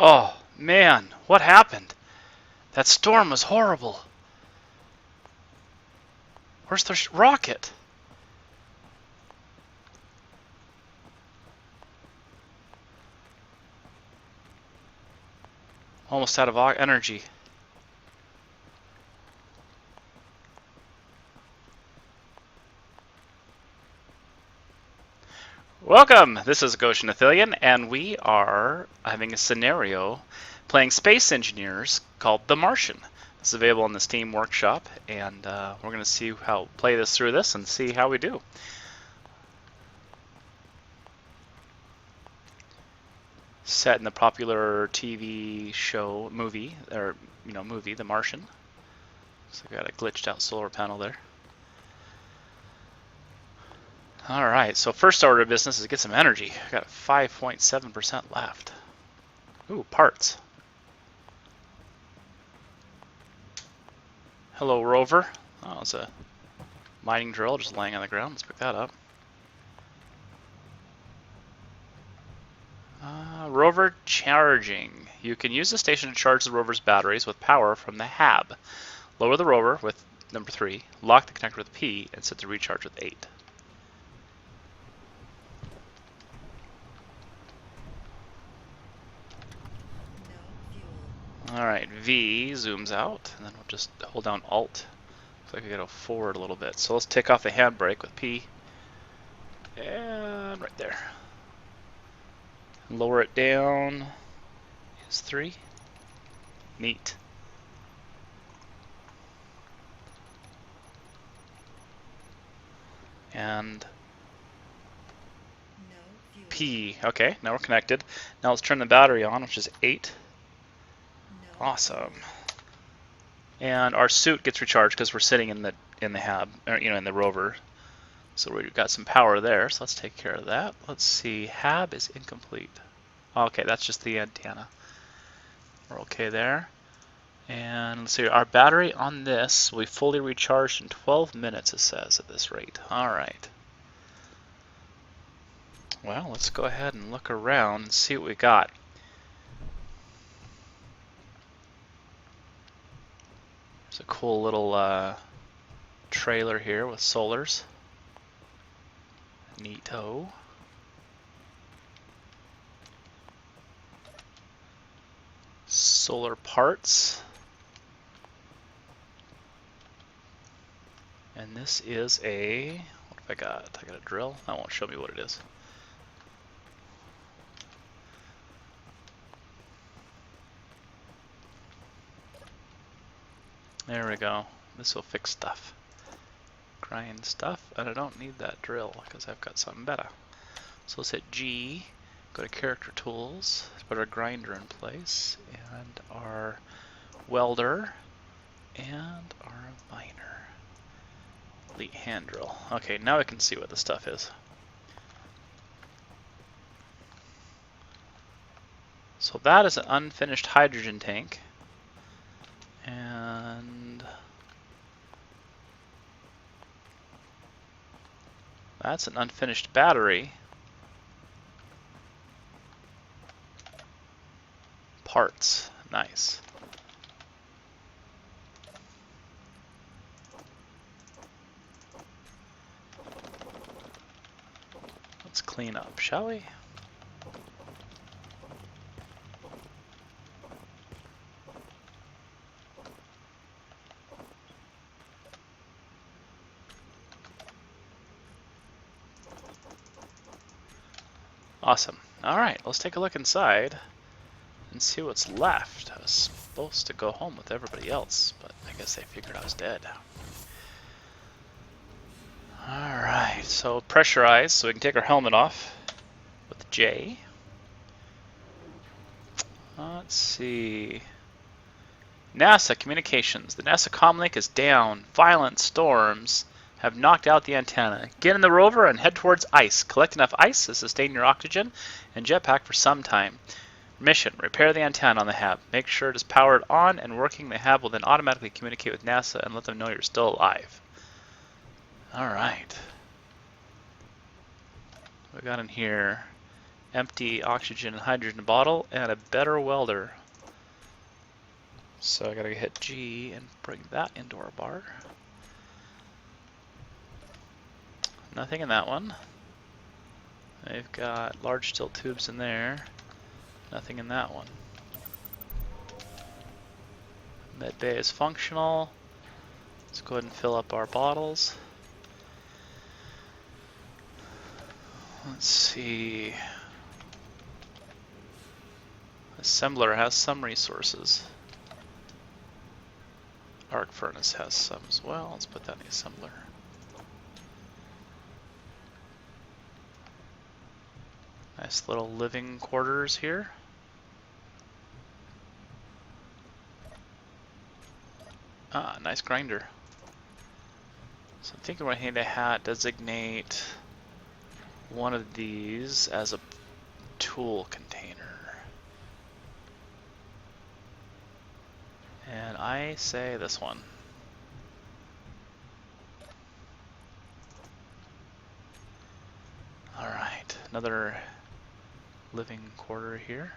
Oh, man, what happened? That storm was horrible. Where's the rocket? Almost out of energy. Welcome! This is Goshen Athelion, and we are having a scenario playing Space Engineers called The Martian. It's available in the Steam Workshop, and we're going to see how play this through this and see how we do. Set in the popular TV show, movie, The Martian. So we got a glitched out solar panel there. Alright, so first order of business is get some energy. I got 5.7% left. Ooh, parts. Hello, rover. Oh, it's a mining drill just laying on the ground. Let's pick that up. Rover charging. You can use the station to charge the rover's batteries with power from the hab. Lower the rover with number 3, lock the connector with P, and set the recharge with 8. Alright, V zooms out, and then we'll just hold down Alt. Looks like we gotta forward a little bit. So let's take off the handbrake with P. And right there. Lower it down. Is 3. Neat. And P. Okay, now we're connected. Now let's turn the battery on, which is 8. Awesome. And our suit gets recharged because we're sitting in the hab, or, in the rover. So we've got some power there. So let's take care of that. Let's see. Hab is incomplete. Okay, that's just the antenna. We're okay there. And let's see. Our battery on this will be fully recharged in 12 minutes. It says at this rate. All right. Well, let's go ahead and look around and see what we got. There's a cool little trailer here with solars. Neato. Solar parts. And this is a, what have I got? I got a drill. That won't show me what it is. There we go. This will fix stuff. Grind stuff, and I don't need that drill because I've got something better. So let's hit G, go to character tools, put our grinder in place, and our welder, and our miner. Elite hand drill. Okay, now I can see what the stuff is. So that is an unfinished hydrogen tank. And that's an unfinished battery. Parts. Nice. Let's clean up, shall we? Awesome. Alright, let's take a look inside and see what's left. I was supposed to go home with everybody else, but I guess they figured I was dead. Alright, so pressurized, so we can take our helmet off with J. Let's see. NASA communications. The NASA comlink is down. Violent storms have knocked out the antenna. Get in the rover and head towards ice. Collect enough ice to sustain your oxygen and jetpack for some time. Mission: repair the antenna on the hab. Make sure it is powered on and working. The hab will then automatically communicate with NASA and let them know you're still alive. Alright. What we got in here empty oxygen and hydrogen bottle, and a better welder. So I gotta hit G and bring that into our bar. Nothing in that one. They've got large steel tubes in there. Nothing in that one. Med bay is functional. Let's go ahead and fill up our bottles. Let's see. Assembler has some resources. Arc furnace has some as well. Let's put that in the assembler. Nice little living quarters here. Ah, nice grinder. So I'm thinking I need to designate one of these as a tool container. And I say this one. Alright, another living quarter here.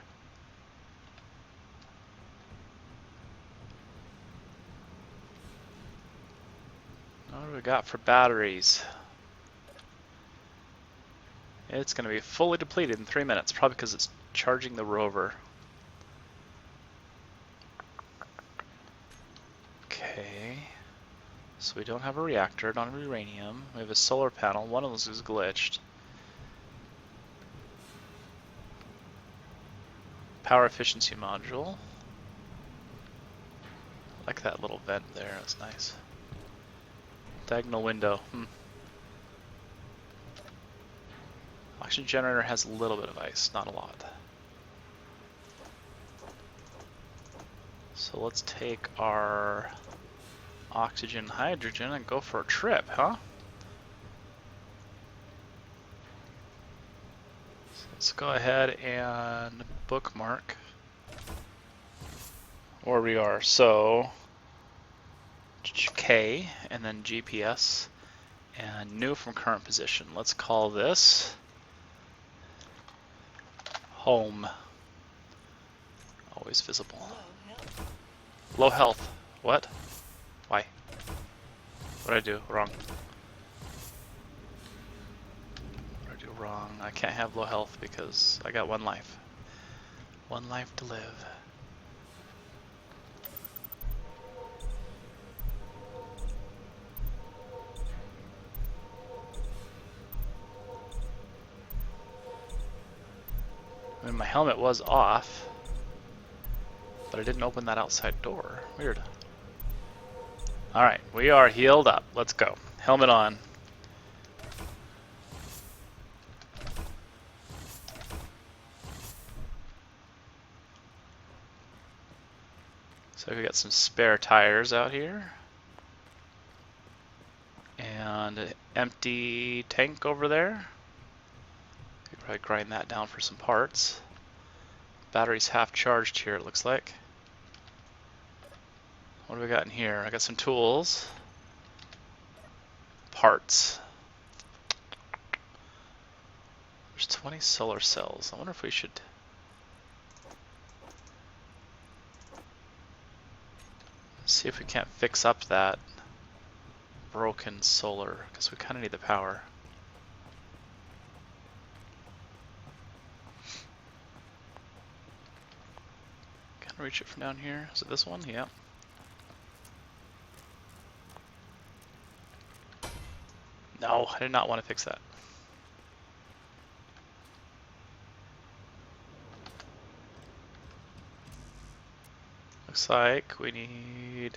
What do we got for batteries? It's going to be fully depleted in 3 minutes, probably because it's charging the rover. Okay, so we don't have a reactor, don't have uranium. We have a solar panel, one of those is glitched. Power efficiency module. I like that little vent there, that's nice. Diagonal window. Oxygen generator has a little bit of ice, not a lot. So let's take our oxygen, hydrogen, and go for a trip, huh? So let's go ahead and bookmark where we are. So K and then GPS and new from current position. Let's call this home. Always visible. Low health. What? Why? What did I do wrong? What did I do wrong? I can't have low health because I got 1 life. 1 life to live. I mean, my helmet was off, but I didn't open that outside door. Weird. Alright, we are healed up. Let's go. Helmet on. So we got some spare tires out here. And an empty tank over there. Could probably grind that down for some parts. Battery's half charged here, it looks like. What do we got in here? I got some tools. Parts. There's 20 solar cells. I wonder if we should... see if we can't fix up that broken solar, because we kind of need the power. Can I reach it from down here? Is it this one? Yeah. No, I did not want to fix that. Looks like we need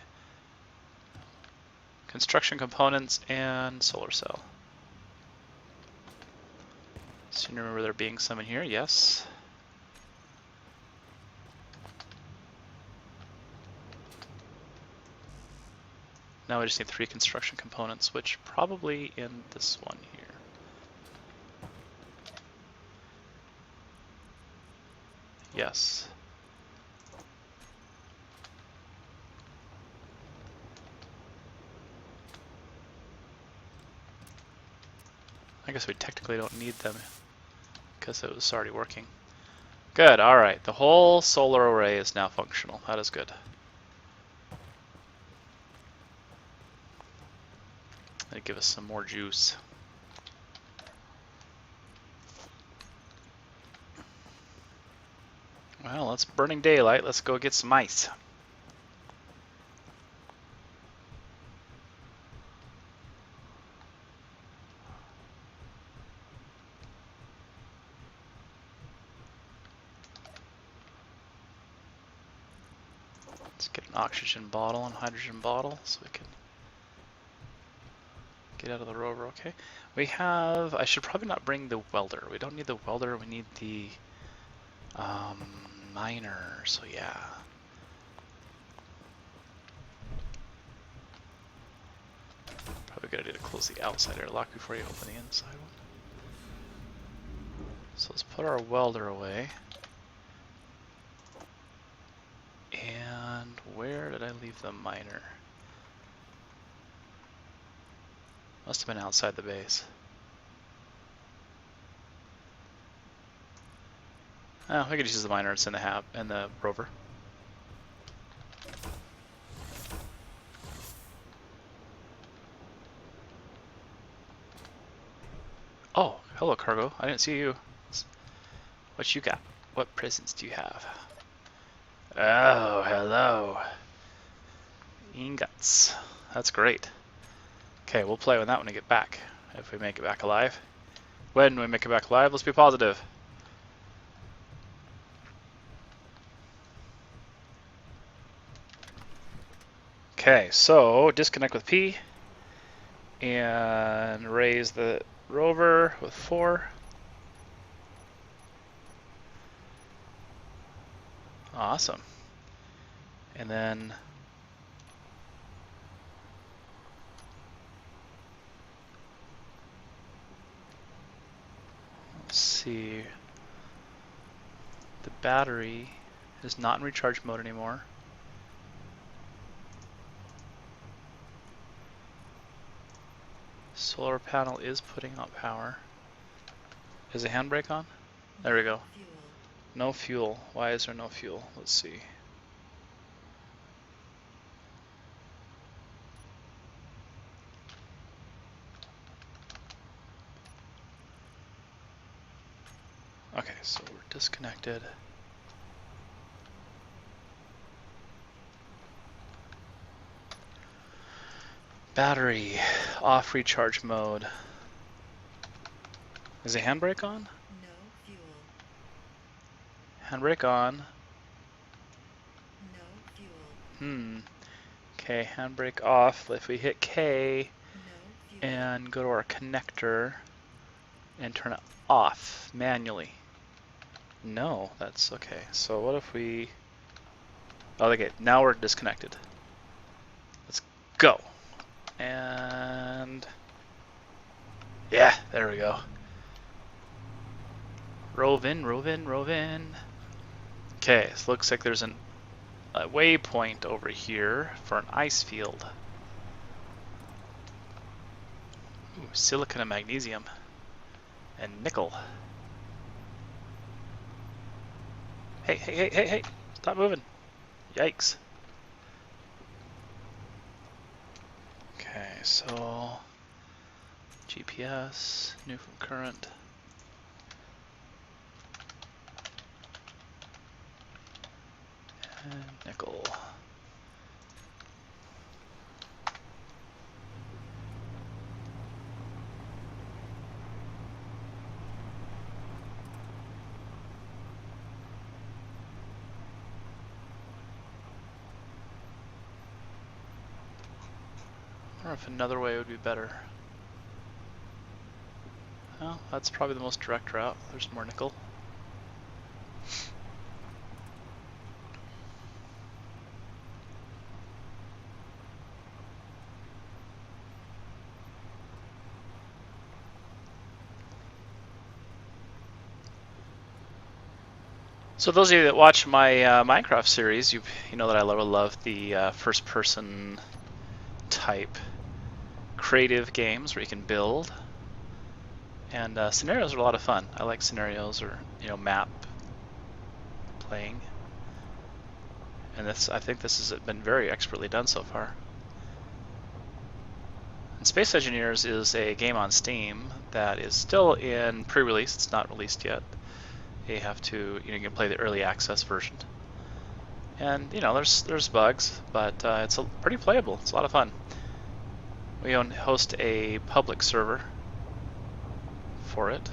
construction components and solar cell. So you remember there being some in here? Yes. Now we just need 3 construction components, which probably in this one here. Yes. I guess we technically don't need them because it was already working. Good, alright. The whole solar array is now functional. That is good. That'll give us some more juice. Well, it's burning daylight. Let's go get some ice. Let's get an oxygen bottle and hydrogen bottle so we can get out of the rover. Okay. We have... I should probably not bring the welder. We don't need the welder. We need the miner. So yeah. Probably a good idea to close the outside airlock before you open the inside one. So let's put our welder away. And where did I leave the miner? Must have been outside the base. Oh, we could use the miner. It's in the hab and the rover. Oh, hello, cargo. I didn't see you. What you got? What presents do you have? Oh, hello. Ingots. That's great. Okay, we'll play with that when we get back. If we make it back alive. When we make it back alive, let's be positive. Okay, so disconnect with P. And raise the rover with 4. Awesome. And then let's see. The battery is not in recharge mode anymore. Solar panel is putting out power. Is the handbrake on? There we go. No fuel. Why is there no fuel? Let's see. Okay, so we're disconnected. Battery off recharge mode. Is the handbrake on? No fuel. Handbrake on. No fuel. Okay, handbrake off. If we hit K No fuel. and go to our connector and turn it off manually. No, that's okay. So what if we... Oh, okay, now we're disconnected. Let's go. And... yeah, there we go. Rove in, rove in, rove in. Okay, so looks like there's a waypoint over here for an ice field. Ooh, silicon and magnesium. And nickel. Hey, hey, hey, hey, hey! Stop moving! Yikes. Okay, so... GPS, new from current. And nickel. I wonder if another way would be better. Well, that's probably the most direct route. There's more nickel. So those of you that watch my Minecraft series, you know that I love the first-person type creative games where you can build And scenarios are a lot of fun. I like scenarios or map playing. And I think this has been very expertly done so far. And Space Engineers is a game on Steam that is still in pre-release. It's not released yet. You have to, you can play the early access version. And there's bugs, but it's pretty playable. It's a lot of fun. We host a public server for it,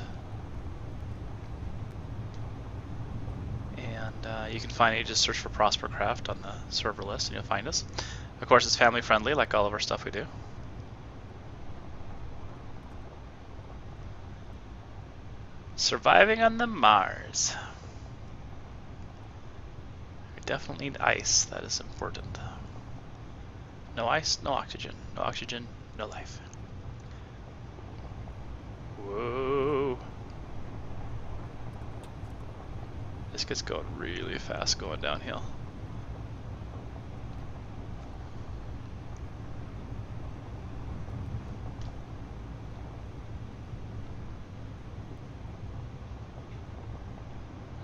and you can find it. You just search for Prospercraft on the server list, and you'll find us. Of course, it's family friendly, like all of our stuff we do. Surviving on the Mars. We definitely need ice. That is important. No ice, no oxygen. No oxygen, no life. Whoa. This gets going really fast going downhill.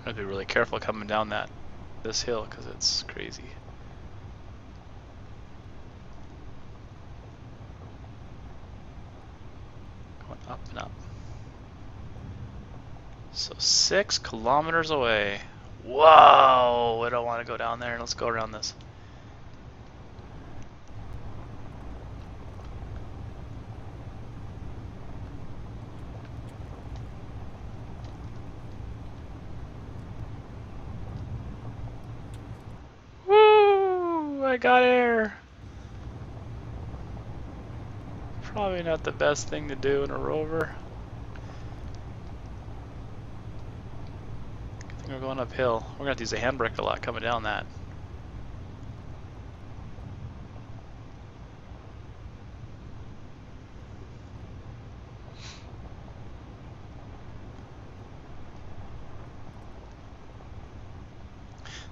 I have to be really careful coming down this hill because it's crazy. Going up and up. So 6 kilometers away. Whoa! I don't want to go down there. Let's go around this. Woo! I got air. Probably not the best thing to do in a rover. I think we're going uphill. We're gonna have to use the handbrake a lot coming down that.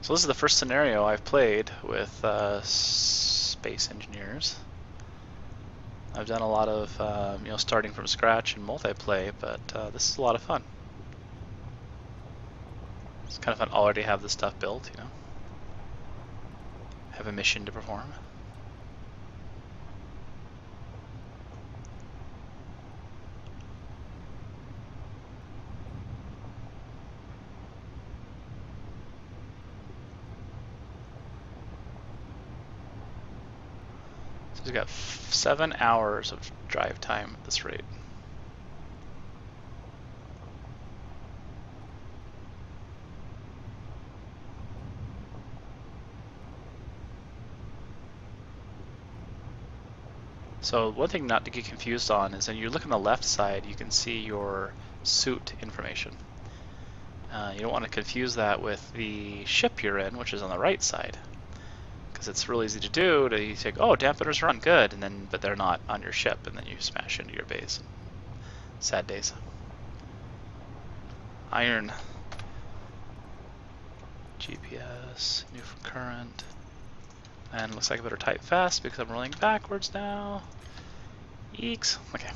So this is the first scenario I've played with Space Engineers. I've done a lot of starting from scratch and multiplayer, but this is a lot of fun. It's kind of fun already have this stuff built, have a mission to perform. So we've got 7 hours of drive time at this rate. So one thing not to get confused on is when you look on the left side, you can see your suit information. You don't want to confuse that with the ship you're in, which is on the right side, because it's real easy to do. You think, oh, dampeners run good, but they're not on your ship, and then you smash into your base. Sad days. Iron. GPS, new from current. And looks like I better type fast because I'm rolling backwards now. Eeks. Okay.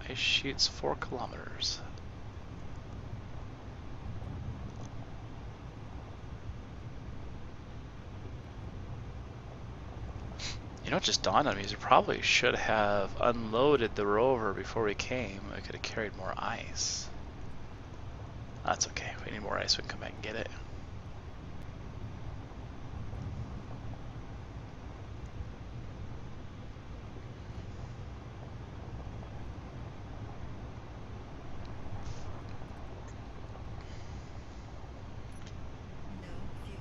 Ice sheets 4 kilometers. You know what just dawned on me is we probably should have unloaded the rover before we came. We could have carried more ice. That's okay. If we need more ice, we can come back and get it. No fuel.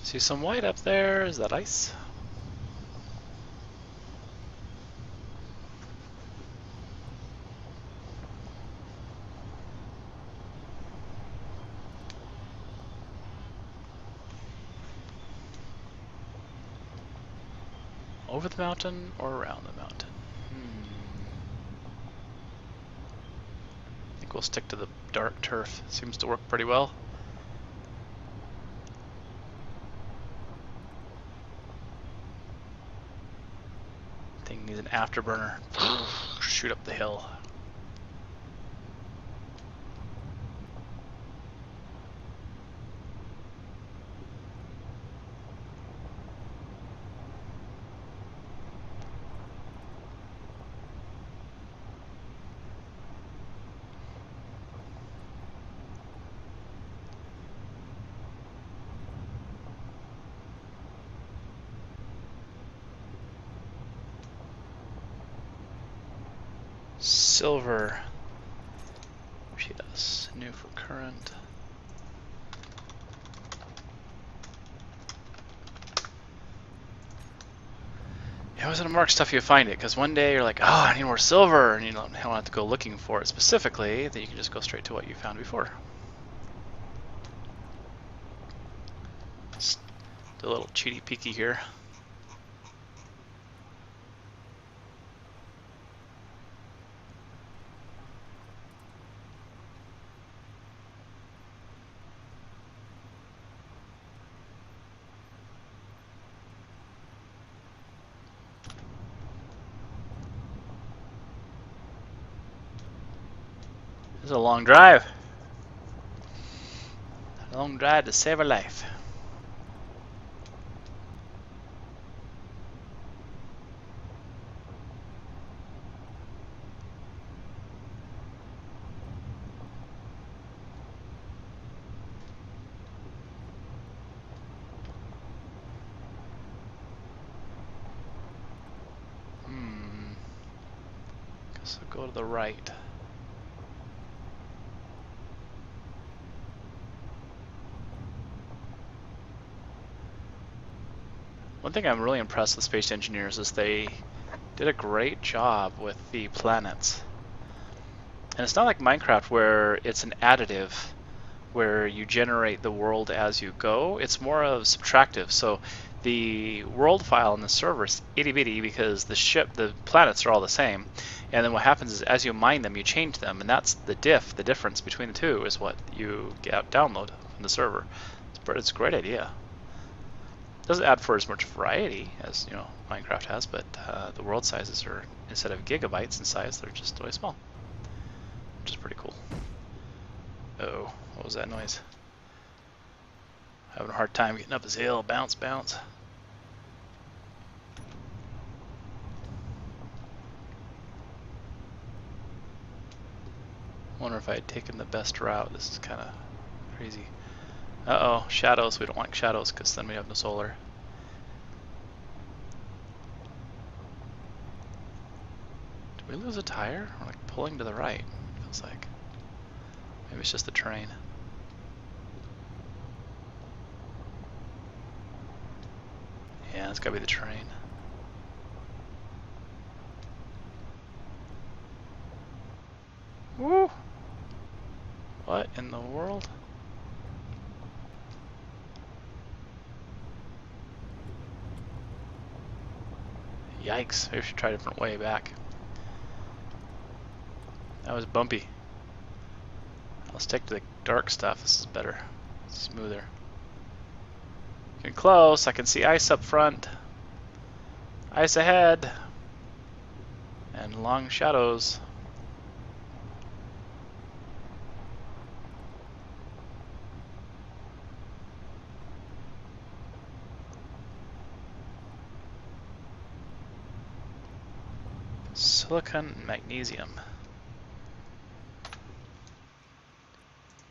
See some white up there? Is that ice? Over the mountain or around the mountain? I think we'll stick to the dark turf. Seems to work pretty well. Thing needs an afterburner. Shoot up the hill. Silver. PS. New for current. It wasn't a mark stuff you find it, because one day you're like, oh, I need more silver, and you don't have to go looking for it specifically, then you can just go straight to what you found before. Just do a little cheaty peeky here. This is a long drive. A long drive to save a life. Guess I'll go to the right. One thing I'm really impressed with space engineers is they did a great job with the planets. And it's not like Minecraft where it's an additive, where you generate the world as you go. It's more of subtractive. So the world file in the server is itty bitty because the planets are all the same. And then what happens is as you mine them, you change them, and that's the difference between the two is what you download from the server. It's a great idea. Doesn't add for as much variety as Minecraft has, but the world sizes are, instead of gigabytes in size, they're just way small, which is pretty cool. Uh-oh, what was that noise? Having a hard time getting up this hill. Bounce, bounce. Wonder if I had taken the best route. This is kind of crazy. Uh-oh, shadows. We don't like shadows because then we have no solar. Did we lose a tire? We're like pulling to the right, feels like. Maybe it's just the terrain. Yeah, it's gotta be the terrain. Woo! What in the world? Yikes, maybe we should try a different way back. That was bumpy. I'll stick to the dark stuff, this is better. Smoother. Getting close, I can see ice up front. Ice ahead. And long shadows. Silicon and magnesium.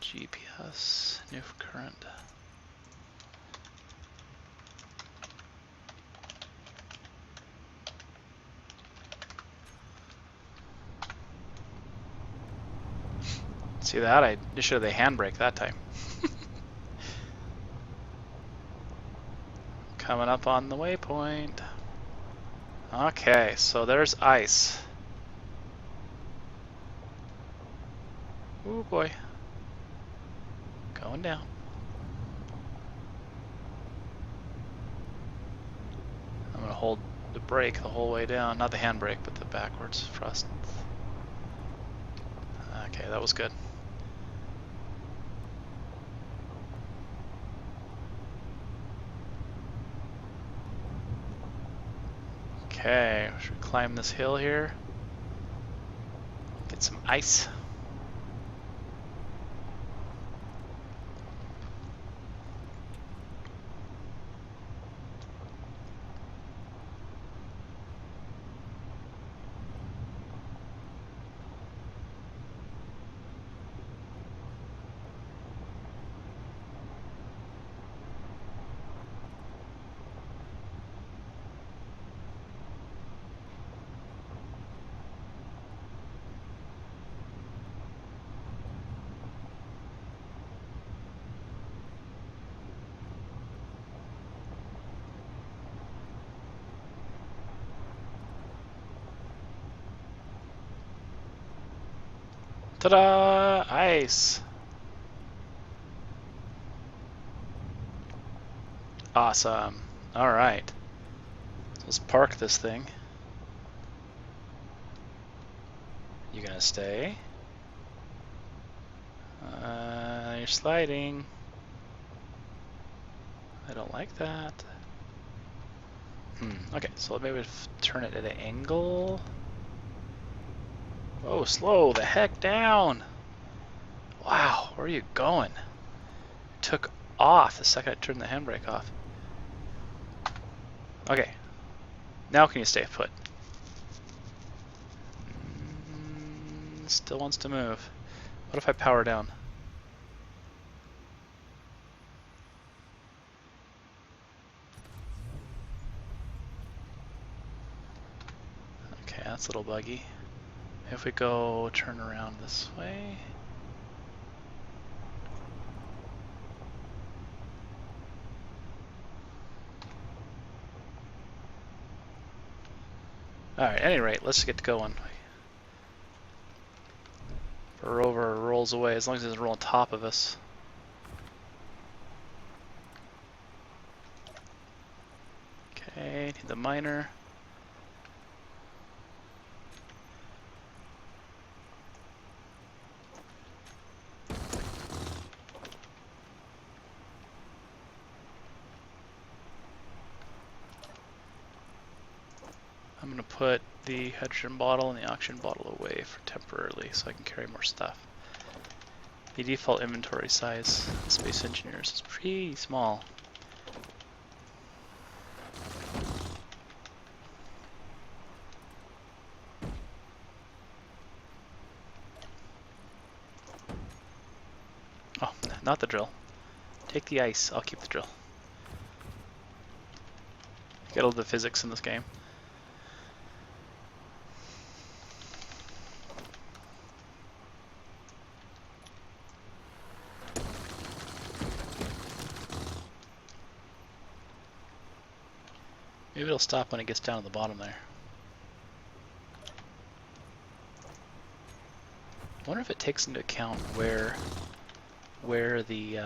GPS, new current. See that? I just showed the handbrake that time. Coming up on the waypoint. Okay, so there's ice. Ooh boy. Going down. I'm gonna hold the brake the whole way down. Not the handbrake, but the backwards thrust. Okay, that was good. Okay, should we climb this hill here? Get some ice. Ta-da! Ice! Awesome. Alright. Let's park this thing. You gonna stay? You're sliding. I don't like that. Okay, so maybe turn it at an angle. Oh, slow the heck down! Wow, where are you going? It took off the second I turned the handbrake off. Okay, now can you stay put? Still wants to move. What if I power down? Okay, that's a little buggy. If we go turn around this way. Alright, at any rate, let's get going. If a rover rolls away, as long as it doesn't roll on top of us. Okay, need the miner. I'm going to put the hydrogen bottle and the oxygen bottle away for temporarily so I can carry more stuff. The default inventory size of Space Engineers is pretty small. Oh, not the drill. Take the ice, I'll keep the drill. Get all the physics in this game. Maybe it'll stop when it gets down to the bottom there. I wonder if it takes into account where the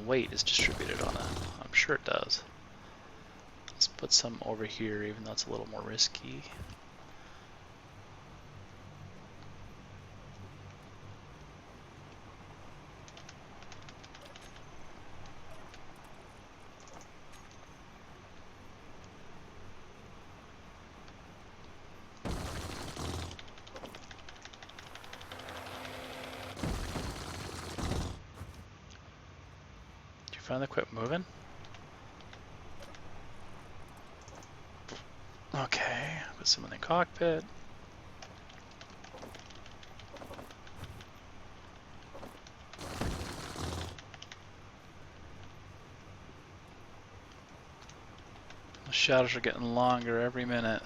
weight is distributed on it. I'm sure it does. Let's put some over here, even though it's a little more risky. Finally quit moving. Okay, put some in the cockpit. The shadows are getting longer every minute.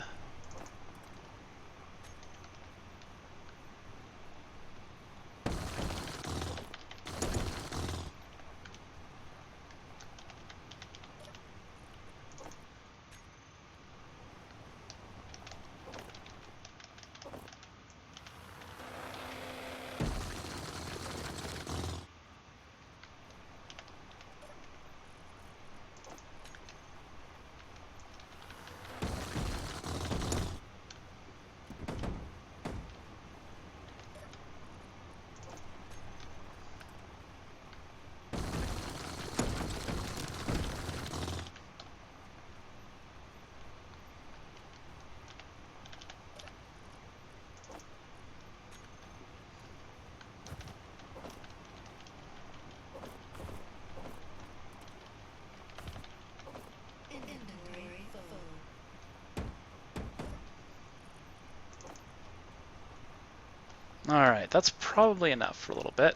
Alright, that's probably enough for a little bit.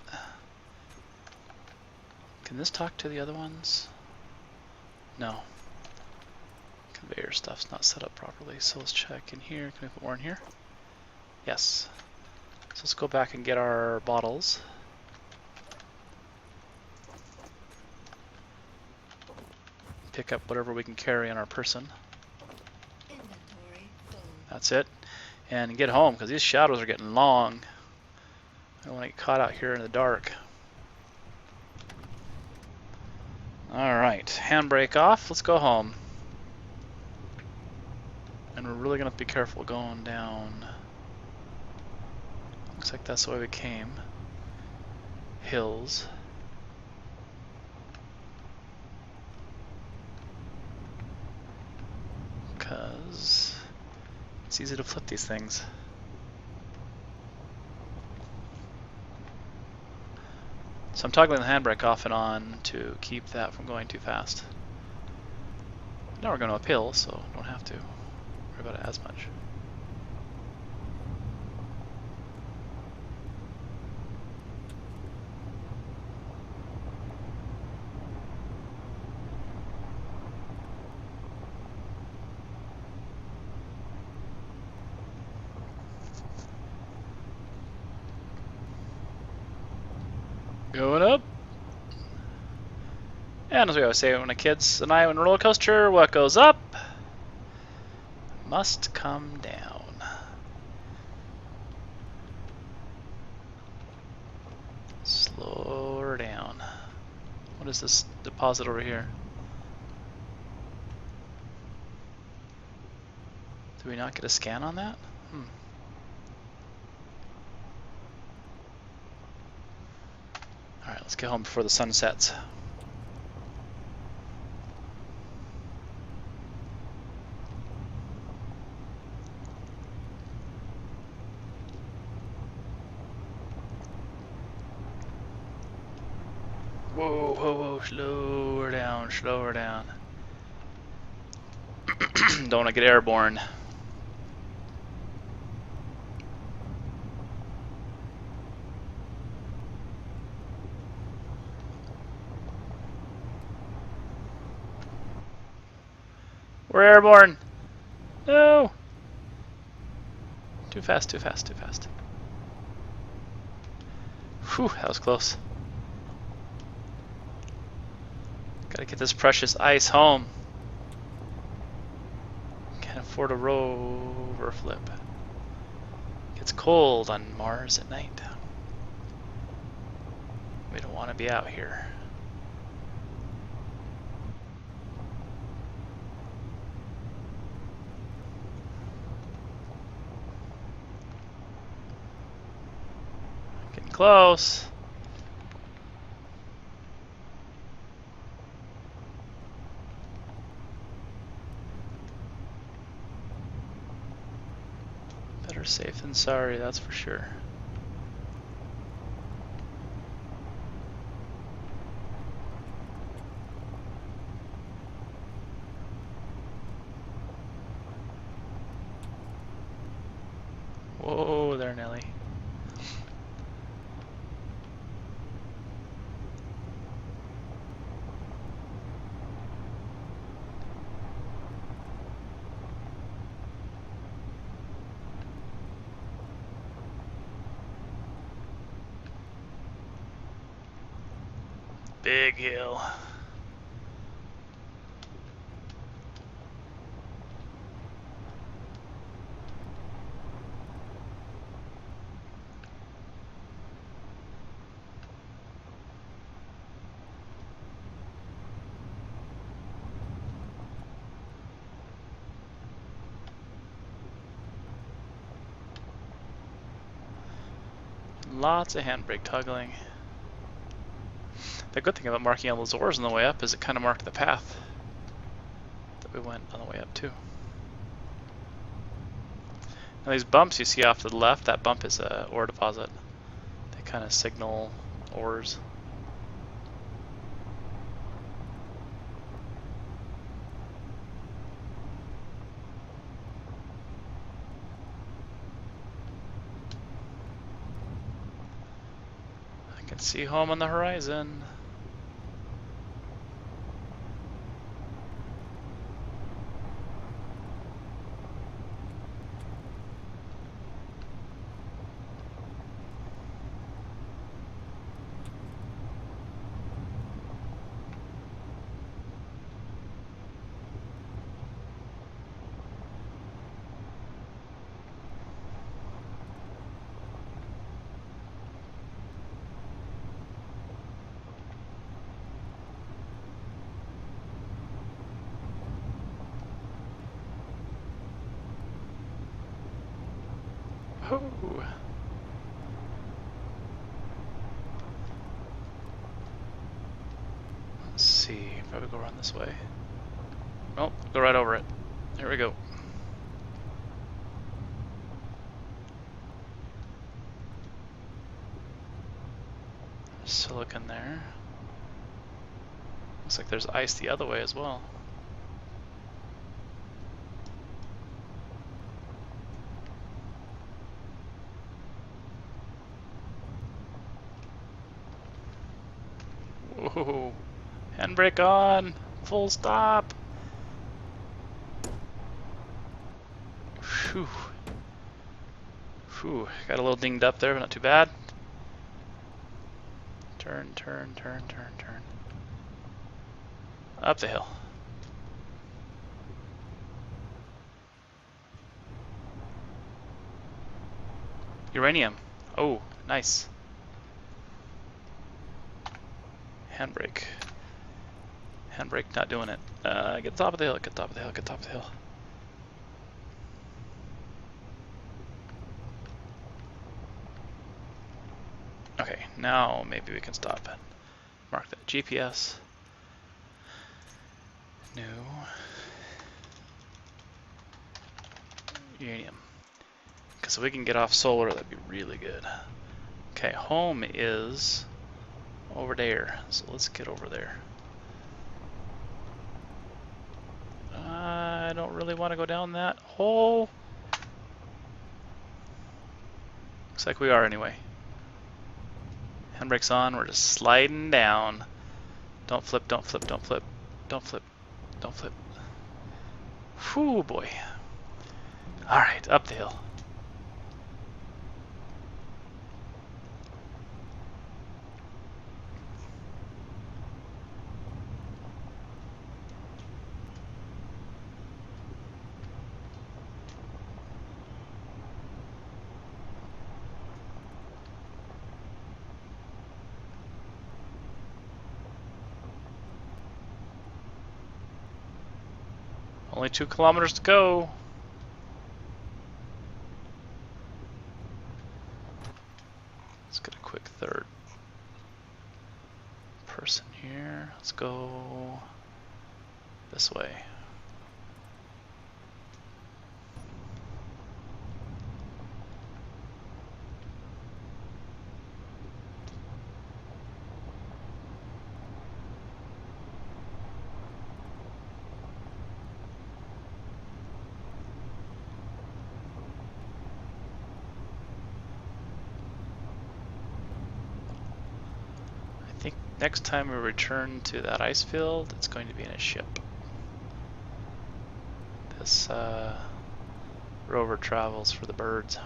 Can this talk to the other ones? No. Conveyor stuff's not set up properly, so let's check in here. Can we put more in here? Yes. So let's go back and get our bottles. Pick up whatever we can carry on our person. Inventory full. That's it. And get home, because these shadows are getting long. I don't want to get caught out here in the dark. Alright, handbrake off. Let's go home. And we're really going to have to be careful going down. Looks like that's the way we came. Hills. Because it's easy to flip these things. So I'm toggling the handbrake off and on to keep that from going too fast. Now we're going uphill, so don't have to worry about it as much. Going up. And as we always say when the kids and I on a roller coaster, what goes up must come down. Slow her down. What is this deposit over here? Did we not get a scan on that? Alright, let's get home before the sun sets. Whoa, whoa, whoa, slow her down, slow her down. Don't want to get airborne. We're airborne! No! Too fast, too fast, too fast. Whew, that was close. Gotta get this precious ice home. Can't afford a rover flip. Gets cold on Mars at night. We don't want to be out here. Getting close. Better safe than sorry, that's for sure. Whoa there, Nelly. Big hill. Lots of handbrake toggling. The good thing about marking all those ores on the way up is it kind of marked the path that we went on the way up too. Now these bumps you see off to the left, that bump is a ore deposit. They kind of signal ores. Can see home on the horizon. Whoo! Let's see, probably go around this way. Oh, go right over it. There we go. There's silicon there. Looks like there's ice the other way as well. Whoa! Handbrake on! Full stop! Phew. Phew. Got a little dinged up there, but not too bad. Turn, turn, turn, turn, turn. Up the hill. Uranium. Oh, nice. Handbrake. Handbrake not doing it. Get top of the hill, get top of the hill, get top of the hill. Okay, now maybe we can stop it. Mark that GPS. No. Uranium. Because if we can get off solar, that'd be really good. Okay, home is over there. So let's get over there. I don't really want to go down that hole. Looks like we are anyway. Handbrake's on, we're just sliding down. Don't flip, don't flip, don't flip. Don't flip, don't flip. Whew, boy. Alright, up the hill. Only 2 kilometers to go. Let's get a quick third person here. Let's go this way. I think next time we return to that ice field, it's going to be in a ship. This rover travels for the birds.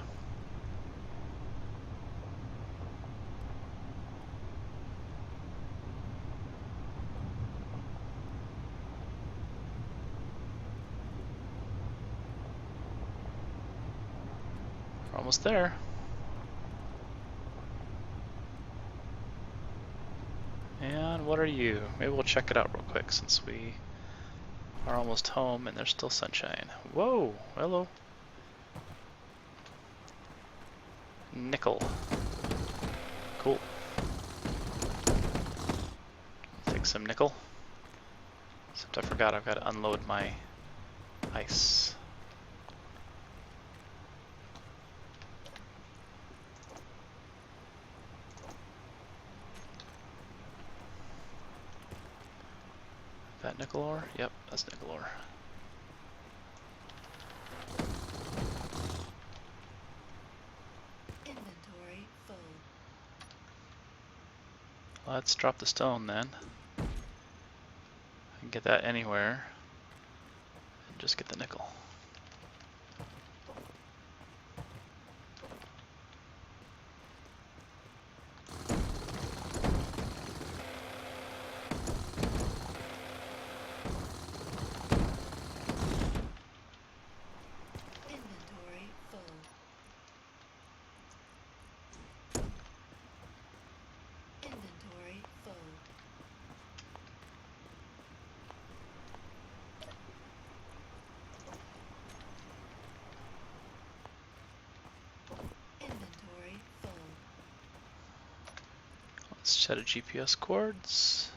We're almost there. And what are you? Maybe we'll check it out real quick since we are almost home and there's still sunshine. Whoa, hello. Nickel. Cool. Take some nickel. Except I forgot I've got to unload my ice. That nickel ore? Yep, that's nickel ore. Inventory full. Let's drop the stone then. I can get that anywhere. And just get the nickel. Inventory full. Inventory full. Inventory full. Let's set a GPS coords.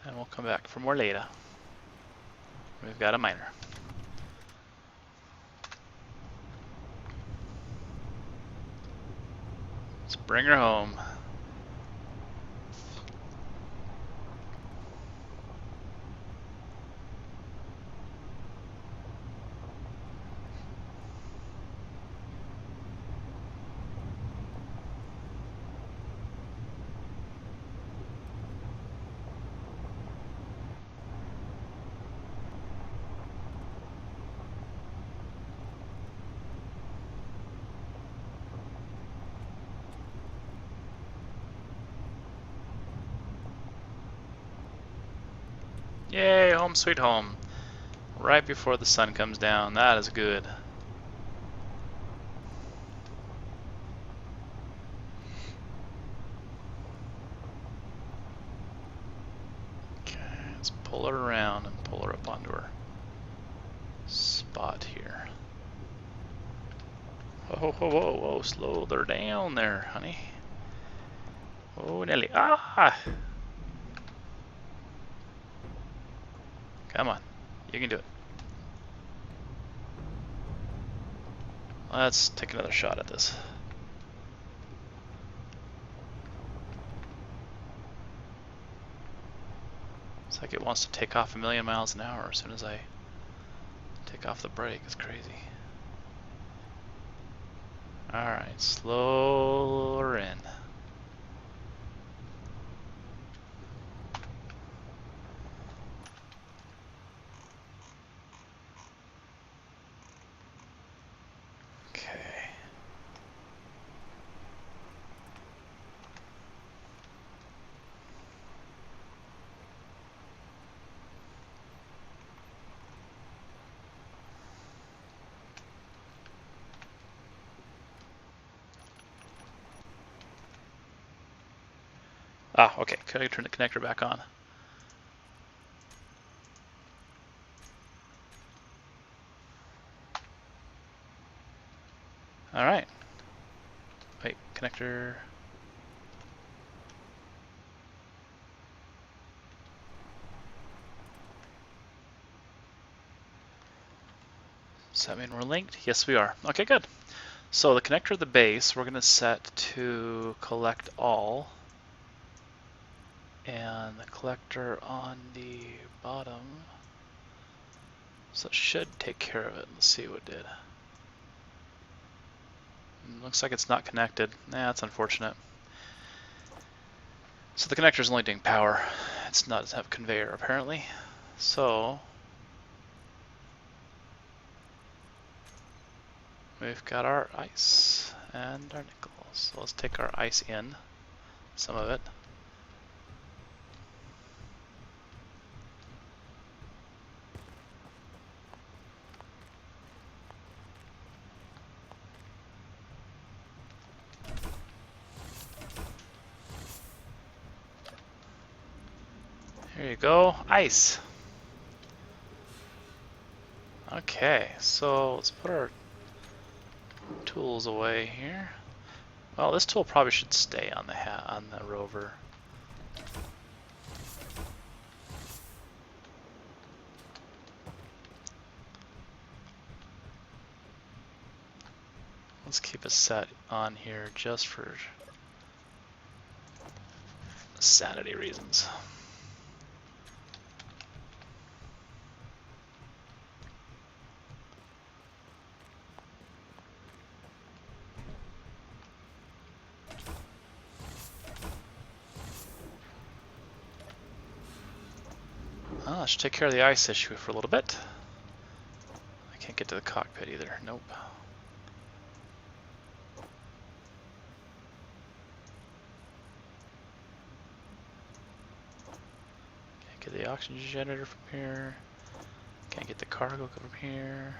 And we'll come back for more later. We've got a miner. Let's bring her home. Yay, home sweet home. Right before the sun comes down. That is good. Okay, let's pull her around and pull her up onto her spot here. Whoa, whoa, whoa, whoa, slow her down there, honey. Oh, Nelly. Ah! Come on, you can do it. Let's take another shot at this. It's like it wants to take off 1,000,000 miles an hour as soon as I take off the brake. It's crazy. Alright, slow her in. Okay. Ah, okay. Can I turn the connector back on? Alright. Wait, connector. Does that mean we're linked? Yes, we are. Okay, good. So the connector of the base, we're going to set to collect all. And the collector on the bottom. So it should take care of it. Let's see what it did. Looks like it's not connected. Nah, that's unfortunate. So the connector is only doing power. It's not doesn't have a conveyor apparently. So we've got our ice and our nickel. So let's take our ice in, some of it. Here you go, ice. Okay, so let's put our tools away here. Well, this tool probably should stay on the rover. Let's keep it set on here just for sanity reasons. Well, that should take care of the ice issue for a little bit. I can't get to the cockpit either. Nope. Can't get the oxygen generator from here. Can't get the cargo from here.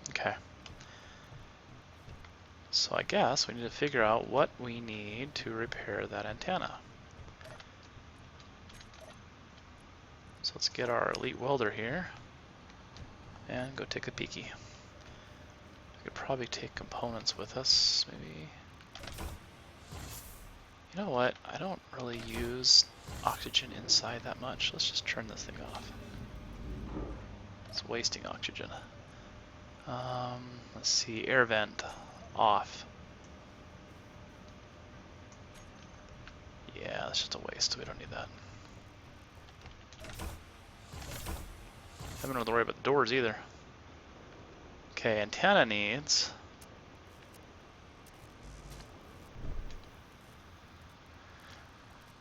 Okay. So I guess we need to figure out what we need to repair that antenna. So let's get our elite welder here and go take a peeky. We could probably take components with us, maybe. You know what? I don't really use oxygen inside that much. Let's just turn this thing off. It's wasting oxygen. Let's see, air vent off. Yeah, that's just a waste. We don't need that. I don't have to worry about the doors either. Okay, antenna needs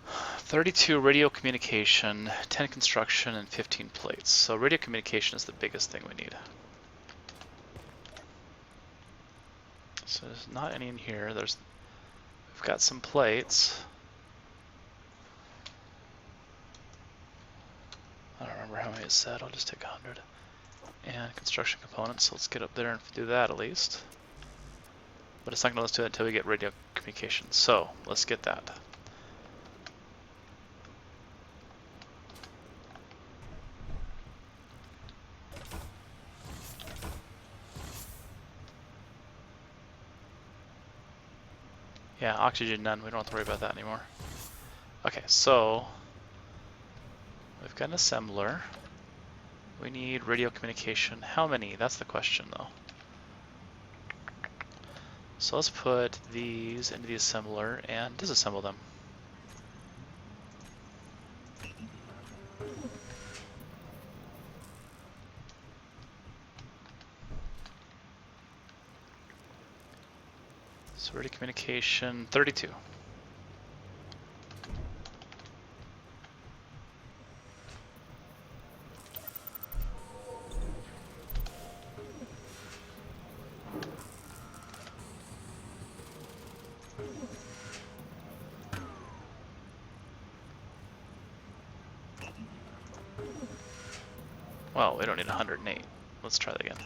32 radio communication, 10 construction, and 15 plates. So radio communication is the biggest thing we need. So there's not any in here. We've got some plates. I don't remember how many it said. I'll just take 100. And construction components. So let's get up there and do that at least. But it's not going to let us do that until we get radio communication. So let's get that. Yeah, oxygen none. We don't have to worry about that anymore. Okay, so we've got an assembler. We need radio communication. How many? That's the question, though. So let's put these into the assembler and disassemble them. So radio communication 32. Well, we don't need 108. Let's try that again.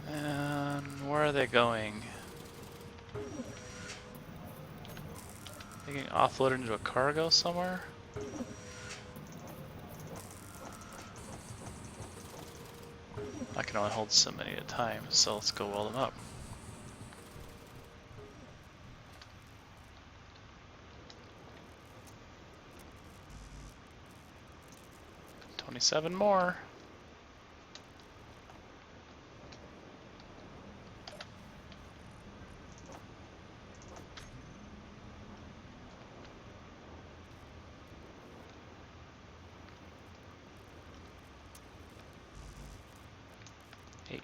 And where are they going? They getting offloaded into a cargo somewhere? I can only hold so many at a time, so let's go weld them up. $27 more.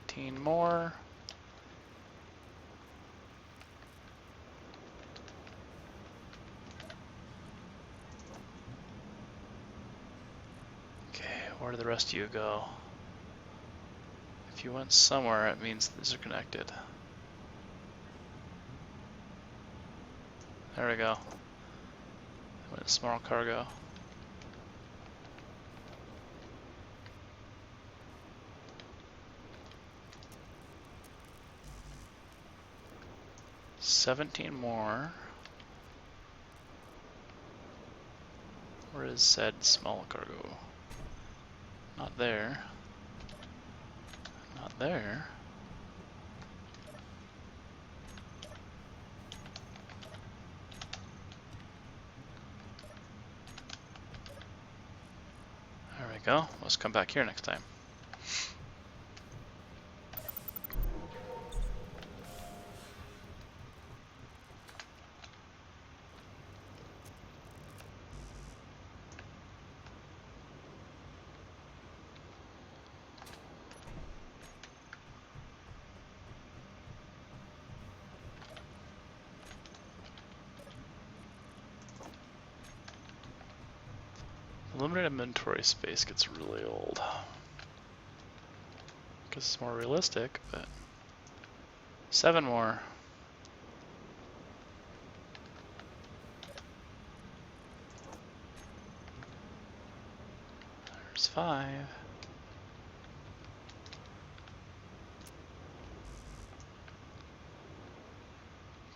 $18 more. Okay, where do the rest of you go? If you went somewhere, it means these are connected. There we go. Went small cargo. $17 more. Where is said small cargo? Not there. Not there. There we go. Let's come back here next time. limited inventory space gets really old. Guess it's more realistic, but 7 more. There's 5.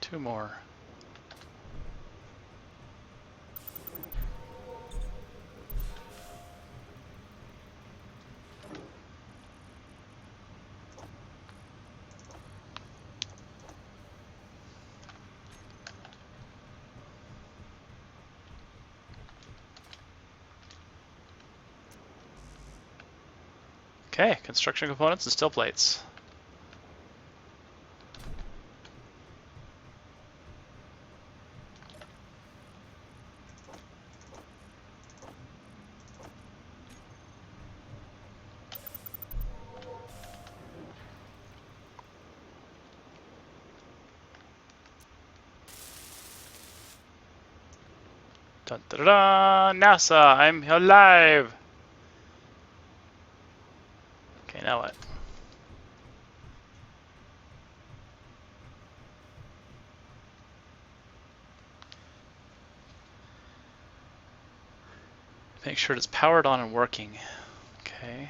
Two more. Okay, construction components and steel plates. Dun, da, da, da, NASA, I'm alive! Okay, now what? Make sure it's powered on and working. Okay.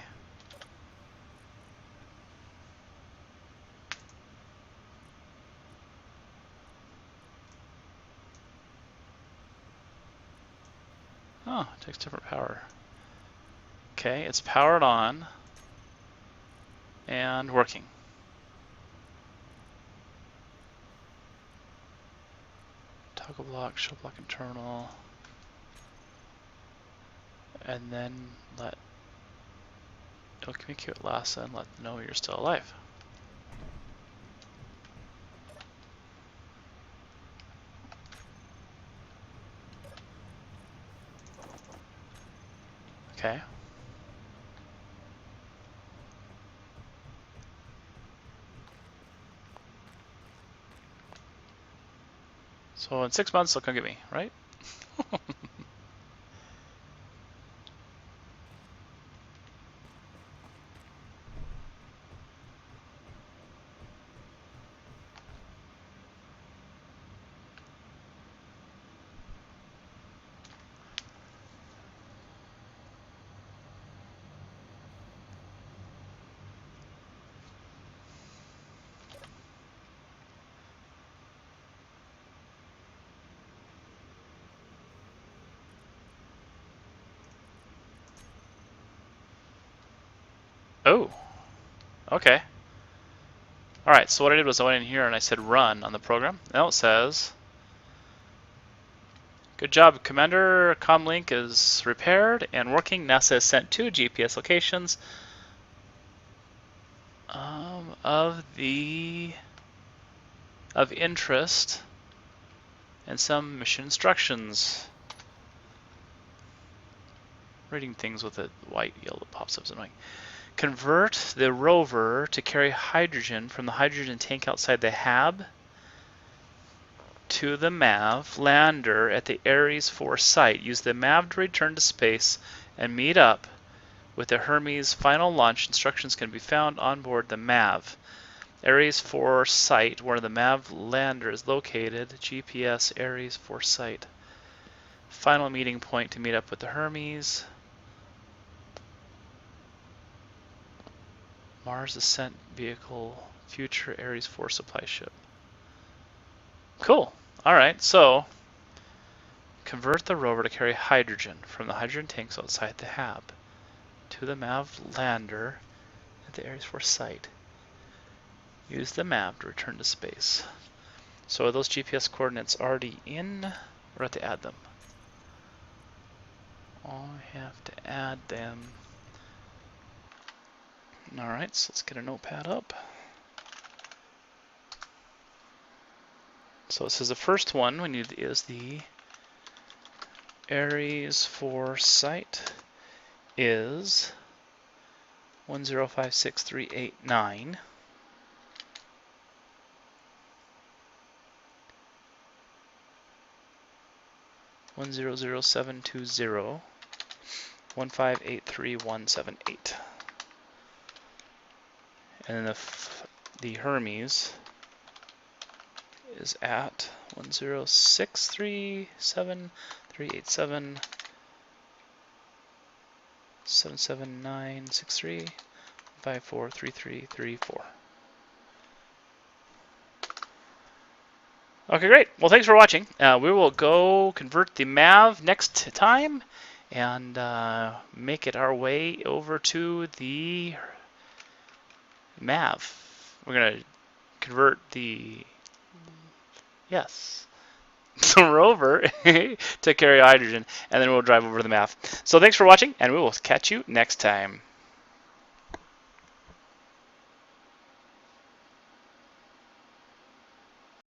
Oh, it takes different power. Okay, it's powered on and working. Toggle block, show block and terminal. And then it'll communicate with LASA and let them know you're still alive. Okay. So in 6 months, they'll come get me, right? Oh, okay. All right, so what I did was I went in here and I said run on the program. Now it says, good job, Commander. Comlink is repaired and working. NASA has sent 2 GPS locations of interest and some mission instructions. Reading things with a white yellow that pops up is annoying. Convert the rover to carry hydrogen from the hydrogen tank outside the HAB to the MAV lander at the Ares 4 site. Use the MAV to return to space and meet up with the Hermes. Final launch instructions can be found on board the MAV. Ares 4 site, where the MAV lander is located. GPS Ares 4 site. Final meeting point to meet up with the Hermes. Mars Ascent Vehicle, future Ares 4 supply ship. Cool. Alright, so convert the rover to carry hydrogen from the hydrogen tanks outside the HAB to the MAV lander at the Ares 4 site. Use the MAV to return to space. So are those GPS coordinates already in, or do I have to add them? I have to add them. Alright, so let's get a notepad up. So it says the first one we need is the Ares 4 site is 1056389. One 00720. 1583178. And then the Hermes is at 1063737 77963 543334. Okay, great. Well, thanks for watching. We will go convert the MAV next time and make it our way over to the MAV. We're going to convert the, yes, the rover to carry hydrogen, and then we'll drive over to the MAV. So thanks for watching, and we will catch you next time.